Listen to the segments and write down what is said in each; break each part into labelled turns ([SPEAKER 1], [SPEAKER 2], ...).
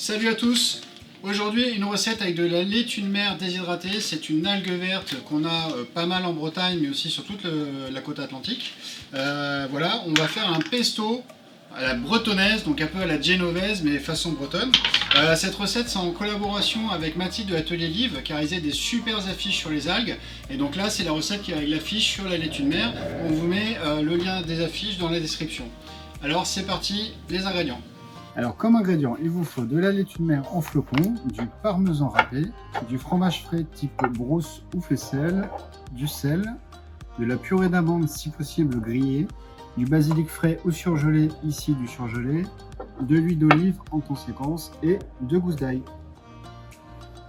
[SPEAKER 1] Salut à tous. Aujourd'hui une recette avec de la laitue de mer déshydratée. C'est une algue verte qu'on a pas mal en Bretagne mais aussi sur toute la côte atlantique. Voilà, on va faire un pesto à la bretonnaise, donc un peu à la genovese mais façon bretonne. Cette recette c'est en collaboration avec Mathilde de l'Atelier Live qui a réalisé des super affiches sur les algues. Et donc là c'est la recette qui est avec l'affiche sur la laitue de mer. On vous met le lien des affiches dans la description. Alors c'est parti, les ingrédients.
[SPEAKER 2] Alors comme ingrédients, il vous faut de la laitue de mer en flocons, du parmesan râpé, du fromage frais type brosse ou faisselle, du sel, de la purée d'amande si possible grillée, du basilic frais ou surgelé, ici du surgelé, de l'huile d'olive en conséquence et 2 gousses d'ail.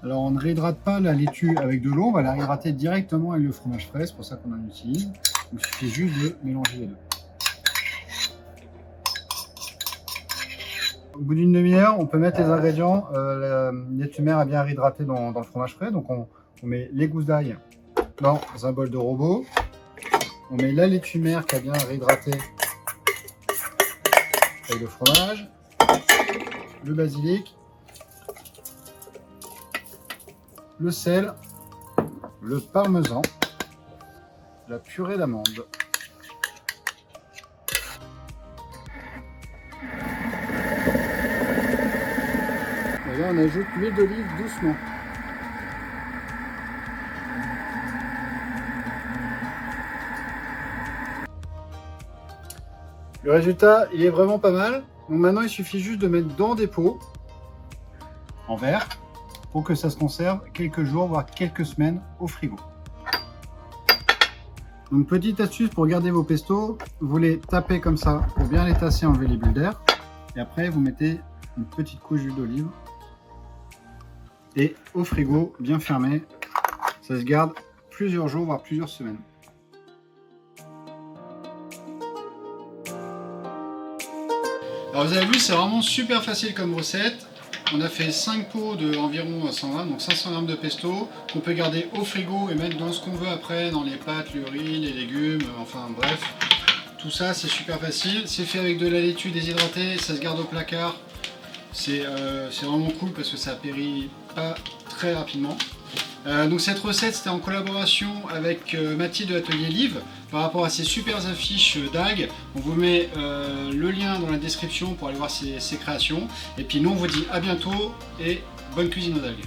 [SPEAKER 2] Alors on ne réhydrate pas la laitue avec de l'eau, on va la réhydrater directement avec le fromage frais, c'est pour ça qu'on en utilise. Donc, il suffit juste de mélanger les deux. Au bout d'une demi-heure, on peut mettre les ingrédients. La laitue de mer a bien réhydraté dans le fromage frais. Donc on met les gousses d'ail dans un bol de robot. On met la laitue de mer qui a bien réhydraté avec le fromage, le basilic, le sel, le parmesan, la purée d'amande. Et là, on ajoute l'huile d'olive doucement. Le résultat, il est vraiment pas mal. Donc maintenant, il suffit juste de mettre dans des pots en verre pour que ça se conserve quelques jours, voire quelques semaines au frigo. Donc petite astuce pour garder vos pestos, vous les tapez comme ça pour bien les tasser, enlever les bulles d'air. Et après, vous mettez une petite couche d'huile d'olive. Et au frigo, bien fermé, ça se garde plusieurs jours, voire plusieurs semaines.
[SPEAKER 1] Alors vous avez vu, c'est vraiment super facile comme recette. On a fait 5 pots de environ 120, donc 500 g de pesto, qu'on peut garder au frigo et mettre dans ce qu'on veut après, dans les pâtes, le riz, les légumes, enfin bref. Tout ça, c'est super facile. C'est fait avec de la laitue déshydratée, ça se garde au placard. C'est vraiment cool parce que ça périt pas très rapidement. Donc cette recette c'était en collaboration avec Mathilde de l'Atelier Live par rapport à ces super affiches d'algues. On vous met le lien dans la description pour aller voir ses créations. Et puis nous on vous dit à bientôt et bonne cuisine aux algues.